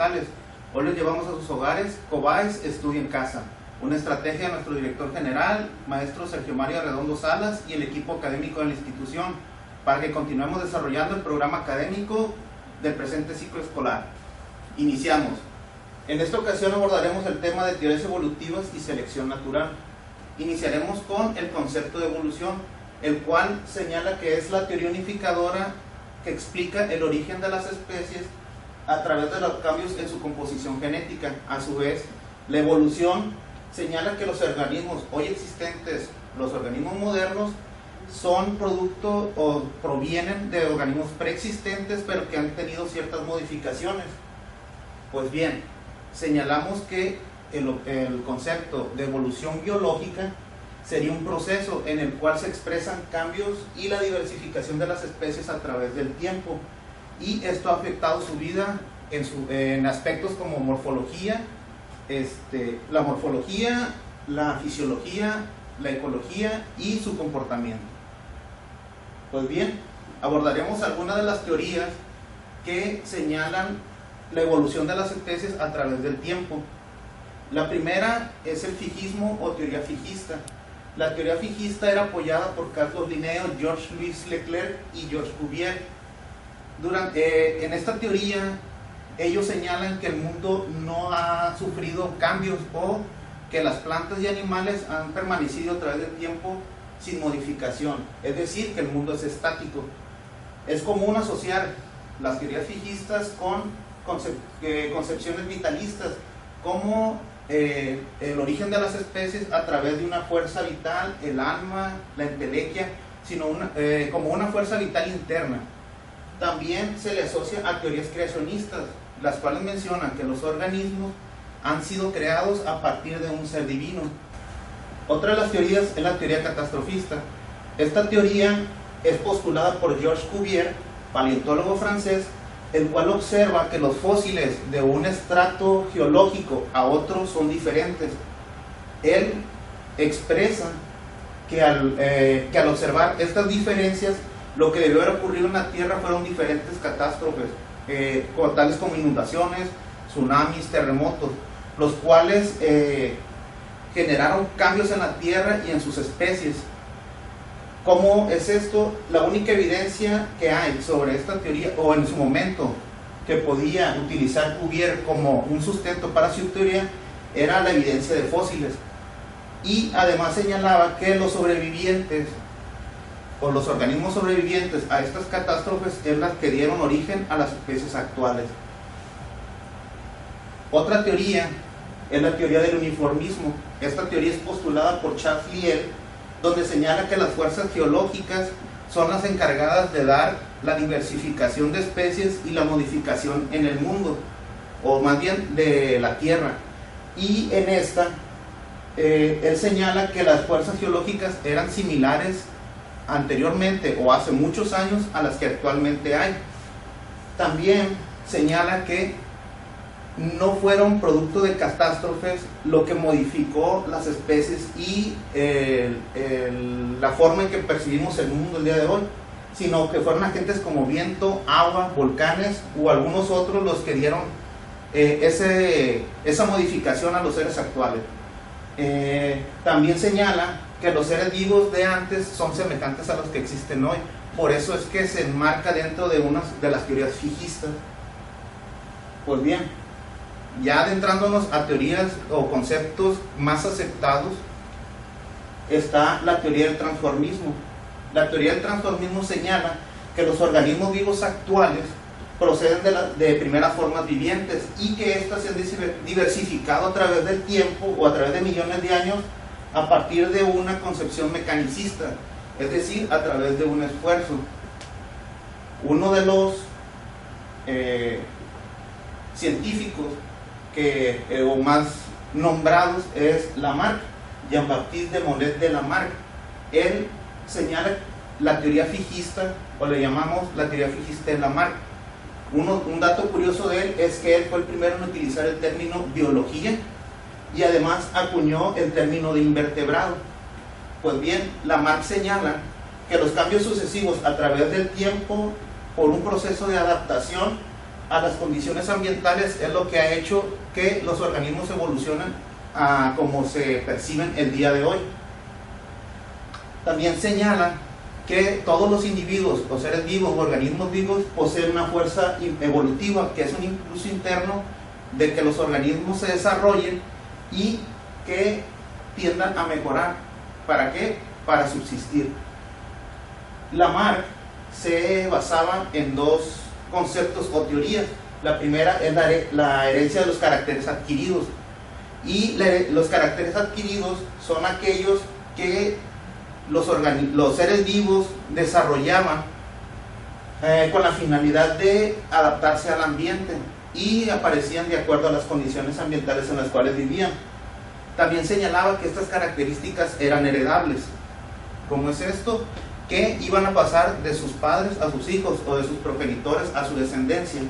ambientales. Hoy les llevamos a sus hogares COBAES Estudia en Casa, una estrategia de nuestro director general, maestro Sergio Mario Arredondo Salas, y el equipo académico de la institución, para que continuemos desarrollando el programa académico del presente ciclo escolar. Iniciamos. En esta ocasión abordaremos el tema de teorías evolutivas y selección natural. Iniciaremos con el concepto de evolución, el cual señala que es la teoría unificadora que explica el origen de las especies a través de los cambios en su composición genética. A su vez, la evolución señala que los organismos hoy existentes, los organismos modernos, son producto o provienen de organismos preexistentes, pero que han tenido ciertas modificaciones. Pues bien, señalamos que el concepto de evolución biológica sería un proceso en el cual se expresan cambios y la diversificación de las especies a través del tiempo, y esto ha afectado su vida en aspectos como morfología, la morfología, la fisiología, la ecología y su comportamiento. Pues bien, abordaremos algunas de las teorías que señalan la evolución de las especies a través del tiempo. La primera es el fijismo o teoría fijista. La teoría fijista era apoyada por Carlos Linneo, Georges-Louis Leclerc y Georges Cuvier. En esta teoría, ellos señalan que el mundo no ha sufrido cambios, o que las plantas y animales han permanecido a través del tiempo sin modificación, es decir, que el mundo es estático. Es común asociar las teorías fijistas con concepciones vitalistas, como el origen de las especies a través de una fuerza vital, el alma, la entelequia, sino como una fuerza vital interna. También se le asocia a teorías creacionistas, las cuales mencionan que los organismos han sido creados a partir de un ser divino. Otra de las teorías es la teoría catastrofista. Esta teoría es postulada por Georges Cuvier, paleontólogo francés, el cual observa que los fósiles de un estrato geológico a otro son diferentes. Él expresa que al observar estas diferencias, lo que debió haber ocurrido en la Tierra fueron diferentes catástrofes, tales como inundaciones, tsunamis, terremotos, los cuales generaron cambios en la Tierra y en sus especies. ¿Cómo es esto? La única evidencia que hay sobre esta teoría, o en su momento que podía utilizar Cuvier como un sustento para su teoría, era la evidencia de fósiles. Y además señalaba que los sobrevivientes, o los organismos sobrevivientes a estas catástrofes, es las que dieron origen a las especies actuales. Otra teoría es la teoría del uniformismo. Esta teoría es postulada por Charles Lyell, donde señala que las fuerzas geológicas son las encargadas de dar la diversificación de especies y la modificación en el mundo, o más bien de la Tierra. Y en esta, él señala que las fuerzas geológicas eran similares anteriormente o hace muchos años a las que actualmente hay. También señala que no fueron producto de catástrofes lo que modificó las especies y la forma en que percibimos el mundo el día de hoy, sino que fueron agentes como viento, agua, volcanes o algunos otros los que dieron esa modificación a los seres actuales. También señala que los seres vivos de antes son semejantes a los que existen hoy. Por eso es que se enmarca dentro de las teorías fijistas. Pues bien, ya adentrándonos a teorías o conceptos más aceptados, está la teoría del transformismo. La teoría del transformismo señala que los organismos vivos actuales proceden de primeras formas vivientes, y que éstas se han diversificado a través del tiempo o a través de millones de años a partir de una concepción mecanicista, es decir, a través de un esfuerzo. Uno de los científicos o más nombrados es Lamarck, Jean-Baptiste de Mollet de Lamarck. Él señala la teoría fijista, o le llamamos la teoría fijista de Lamarck. Un dato curioso de él es que él fue el primero en utilizar el término biología, y además acuñó el término de invertebrado. Pues bien, Lamarck señala que los cambios sucesivos a través del tiempo, por un proceso de adaptación, a las condiciones ambientales es lo que ha hecho que los organismos evolucionen a como se perciben el día de hoy. También señala que todos los individuos o seres vivos o organismos vivos poseen una fuerza evolutiva, que es un impulso interno de que los organismos se desarrollen y que tiendan a mejorar. ¿Para qué? Para subsistir. Lamarck se basaba en dos conceptos o teorías. La primera es la herencia de los caracteres adquiridos, y los caracteres adquiridos son aquellos que los seres vivos desarrollaban con la finalidad de adaptarse al ambiente y aparecían de acuerdo a las condiciones ambientales en las cuales vivían. También señalaba que estas características eran heredables. ¿Cómo es esto? Que iban a pasar de sus padres a sus hijos o de sus progenitores a su descendencia.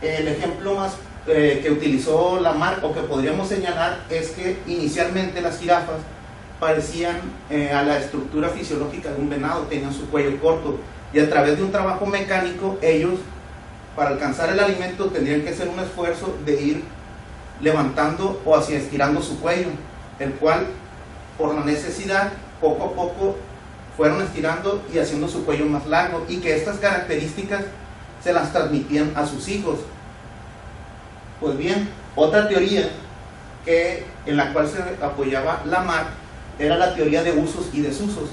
El ejemplo más que utilizó Lamarck, o que podríamos señalar, es que inicialmente las jirafas parecían a la estructura fisiológica de un venado, tenían su cuello corto, y a través de un trabajo mecánico ellos, para alcanzar el alimento, tendrían que hacer un esfuerzo de ir levantando o así estirando su cuello, el cual por la necesidad poco a poco fueron estirando y haciendo su cuello más largo, y que estas características se las transmitían a sus hijos. Pues bien, otra teoría en la cual se apoyaba Lamarck era la teoría de usos y desusos.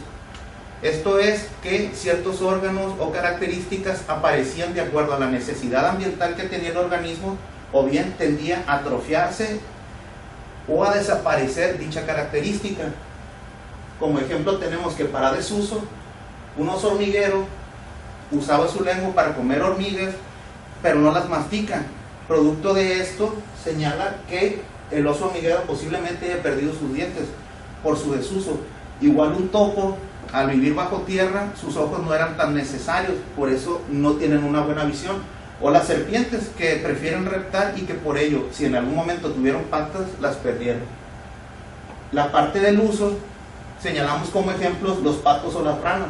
Esto es que ciertos órganos o características aparecían de acuerdo a la necesidad ambiental que tenía el organismo, o bien tendía a atrofiarse o a desaparecer dicha característica. Como ejemplo tenemos que para desuso, un oso hormiguero usaba su lengua para comer hormigas, pero no las mastica. Producto de esto, señala que el oso hormiguero posiblemente haya perdido sus dientes por su desuso. Igual un topo, al vivir bajo tierra, sus ojos no eran tan necesarios, por eso no tienen una buena visión. O las serpientes, que prefieren reptar y que por ello, si en algún momento tuvieron patas, las perdieron. La parte del uso, señalamos como ejemplos los patos o las ranas,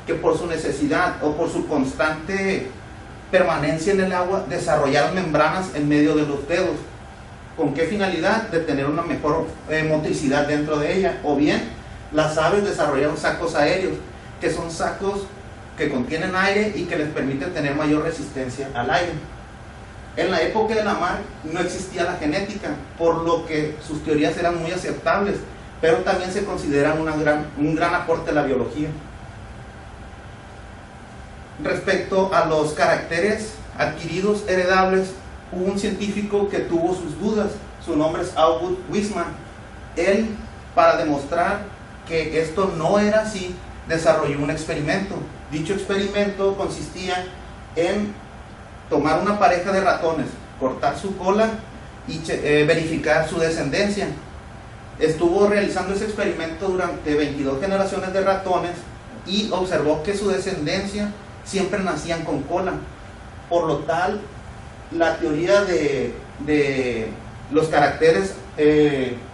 que por su necesidad o por su constante permanencia en el agua desarrollaron membranas en medio de los dedos. ¿Con qué finalidad? De tener una mejor motricidad dentro de ella. O bien las aves desarrollaron sacos aéreos, que son sacos que contienen aire y que les permiten tener mayor resistencia al aire. En la época de Lamarck no existía la genética, por lo que sus teorías eran muy aceptables, pero también se consideran un gran aporte a la biología. Respecto a los caracteres adquiridos heredables, hubo un científico que tuvo sus dudas. Su nombre es August Weismann. Él, para demostrar que esto no era así, desarrolló un experimento. Dicho experimento consistía en tomar una pareja de ratones, cortar su cola y verificar su descendencia. Estuvo realizando ese experimento durante 22 generaciones de ratones y observó que su descendencia siempre nacían con cola. Por lo tal, la teoría de los caracteres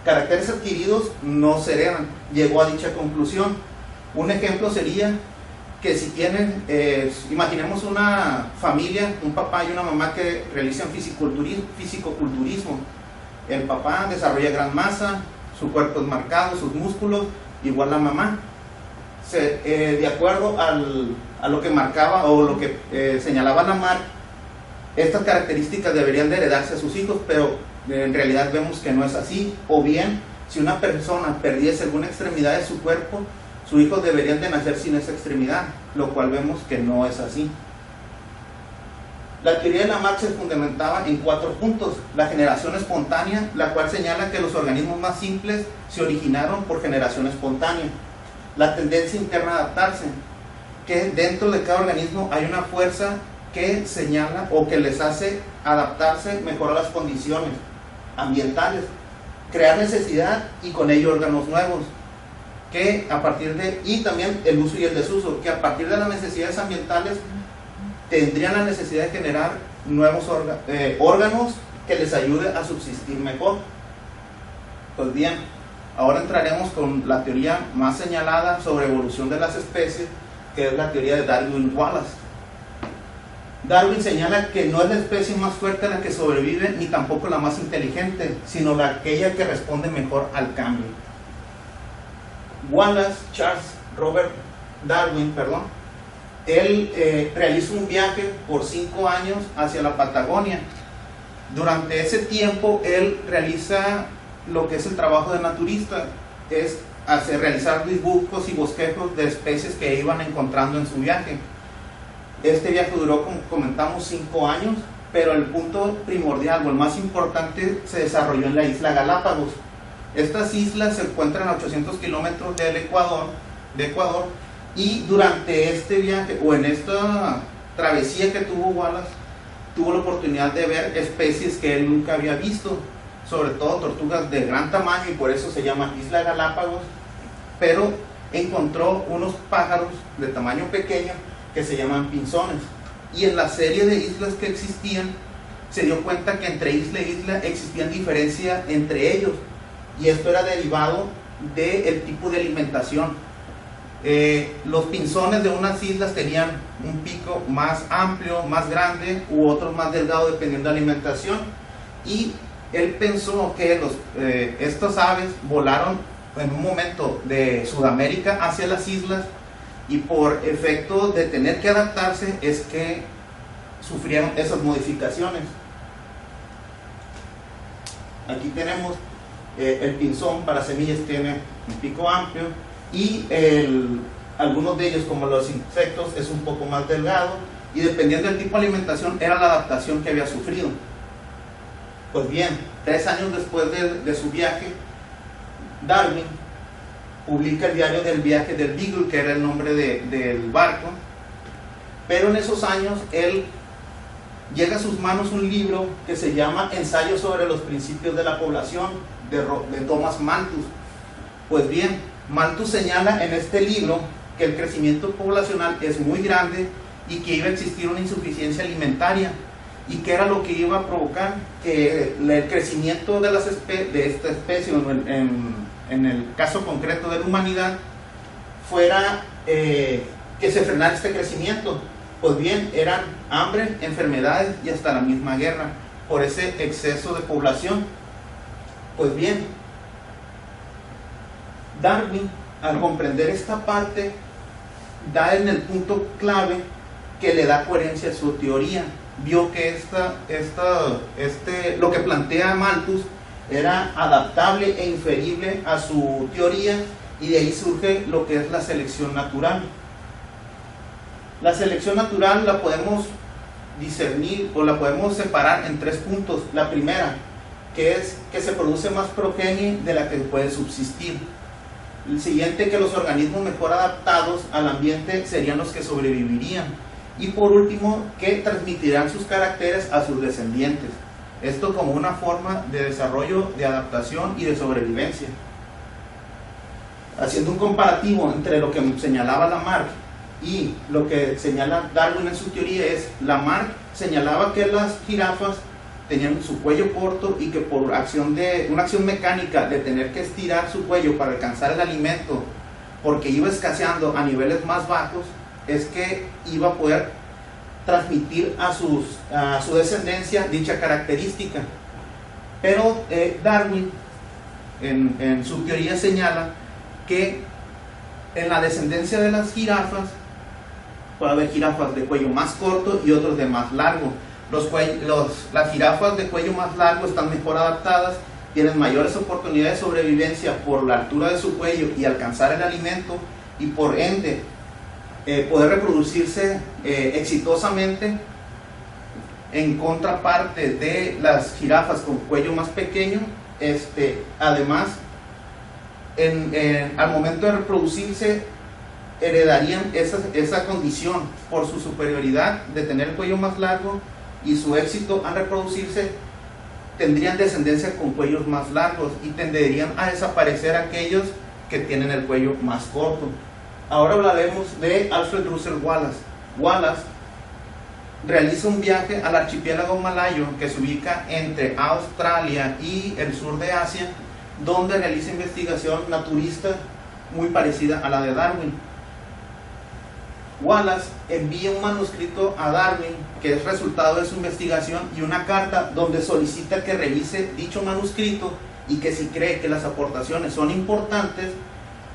adquiridos no se heredan. Llegó a dicha conclusión. Un ejemplo sería que si tienen, imaginemos una familia, un papá y una mamá que realizan fisicoculturismo. El papá desarrolla gran masa, su cuerpo es marcado, sus músculos, igual la mamá. De acuerdo a lo que marcaba o lo que señalaba Lamarck, estas características deberían de heredarse a sus hijos, pero en realidad vemos que no es así. O bien, si una persona perdiese alguna extremidad de su cuerpo, sus hijos deberían de nacer sin esa extremidad, lo cual vemos que no es así. La teoría de Lamarck se fundamentaba en 4 puntos. La generación espontánea, la cual señala que los organismos más simples se originaron por generación espontánea. La tendencia interna a adaptarse, que dentro de cada organismo hay una fuerza que señala o que les hace adaptarse mejor a las condiciones ambientales. Crear necesidad y con ello órganos nuevos, que a partir de, y también el uso y el desuso, que a partir de las necesidades ambientales tendrían la necesidad de generar nuevos órganos que les ayude a subsistir mejor. Pues bien, ahora entraremos con la teoría más señalada sobre evolución de las especies, que es la teoría de Darwin-Wallace. Darwin señala que no es la especie más fuerte la que sobrevive, ni tampoco la más inteligente, sino aquella que responde mejor al cambio. Wallace, Charles Robert Darwin, él realiza un viaje por 5 años hacia la Patagonia. Durante ese tiempo él realiza lo que es el trabajo de naturista, es realizar dibujos y bosquejos de especies que iban encontrando en su viaje. Este viaje duró, como comentamos, 5 años, pero el punto primordial o el más importante se desarrolló en la isla Galápagos. Estas islas se encuentran a 800 kilómetros del Ecuador, y durante este viaje o en esta travesía que tuvo Wallace, tuvo la oportunidad de ver especies que él nunca había visto, sobre todo tortugas de gran tamaño, y por eso se llama Isla Galápagos, pero encontró unos pájaros de tamaño pequeño que se llaman pinzones, y en la serie de islas que existían se dio cuenta que entre isla e isla existían diferencias entre ellos, y esto era derivado del tipo de alimentación. Los pinzones de unas islas tenían un pico más amplio, más grande, u otros más delgado dependiendo de la alimentación, y él pensó que estas aves volaron en un momento de Sudamérica hacia las islas, y por efecto de tener que adaptarse es que sufrieron esas modificaciones. Aquí tenemos el pinzón para semillas, tiene un pico amplio, y algunos de ellos, como los insectos, es un poco más delgado, y dependiendo del tipo de alimentación era la adaptación que había sufrido. Pues bien, 3 años después de su viaje, Darwin publica el diario del viaje del Beagle, que era el nombre del barco, pero en esos años él llega a sus manos un libro que se llama Ensayo sobre los principios de la población, de Thomas Malthus. Pues bien, Malthus señala en este libro que el crecimiento poblacional es muy grande y que iba a existir una insuficiencia alimentaria, y que era lo que iba a provocar que el crecimiento de esta especie, en el caso concreto de la humanidad, fuera que se frenara este crecimiento. Pues bien, eran hambre, enfermedades y hasta la misma guerra por ese exceso de población. Pues bien, Darwin, al comprender esta parte, da en el punto clave que le da coherencia a su teoría. Vio que lo que plantea Malthus era adaptable e inferible a su teoría, y de ahí surge lo que es la selección natural. La selección natural la podemos discernir o la podemos separar en 3 puntos. La primera, que es que se produce más progenie de la que puede subsistir. El siguiente, que los organismos mejor adaptados al ambiente serían los que sobrevivirían. Y por último, que transmitirán sus caracteres a sus descendientes. Esto como una forma de desarrollo, de adaptación y de sobrevivencia. Haciendo un comparativo entre lo que señalaba Lamarck y lo que señala Darwin en su teoría, Lamarck señalaba que las jirafas tenían su cuello corto, y que por una acción mecánica de tener que estirar su cuello para alcanzar el alimento, porque iba escaseando a niveles más bajos, es que iba a poder transmitir a su descendencia dicha característica. Pero Darwin en su teoría señala que en la descendencia de las jirafas puede haber jirafas de cuello más corto y otros de más largo. Las jirafas de cuello más largo están mejor adaptadas, tienen mayores oportunidades de sobrevivencia por la altura de su cuello y alcanzar el alimento, y por ende poder reproducirse exitosamente, en contraparte de las jirafas con cuello más pequeño. Además, al momento de reproducirse, heredarían esa condición por su superioridad de tener el cuello más largo, y su éxito al reproducirse tendrían descendencia con cuellos más largos, y tenderían a desaparecer aquellos que tienen el cuello más corto. Ahora hablaremos de Alfred Russel Wallace. Wallace realiza un viaje al archipiélago malayo, que se ubica entre Australia y el sur de Asia, donde realiza investigación naturista muy parecida a la de Darwin. Wallace envía un manuscrito a Darwin, que es resultado de su investigación, y una carta donde solicita que revise dicho manuscrito y que si cree que las aportaciones son importantes,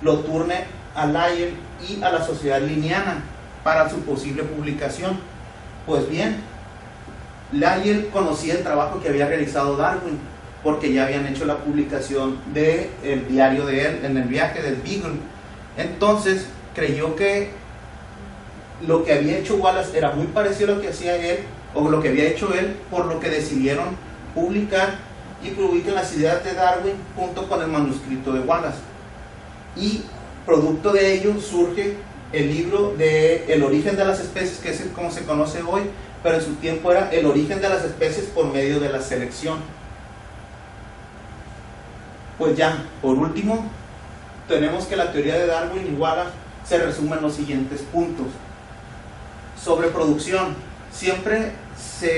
lo turne a Lyell y a la Sociedad Linneana para su posible publicación. Pues bien, Lyell conocía el trabajo que había realizado Darwin, porque ya habían hecho la publicación del diario de él en el viaje del Beagle. Entonces creyó que lo que había hecho Wallace era muy parecido a lo que hacía él, o lo que había hecho él, por lo que decidieron publicar y publican las ideas de Darwin junto con el manuscrito de Wallace. Y producto de ello surge el libro de El origen de las especies, que es como se conoce hoy, pero en su tiempo era El origen de las especies por medio de la selección. Pues ya, por último, tenemos que la teoría de Darwin y Wallace se resume en los siguientes puntos. Sobre producción, siempre se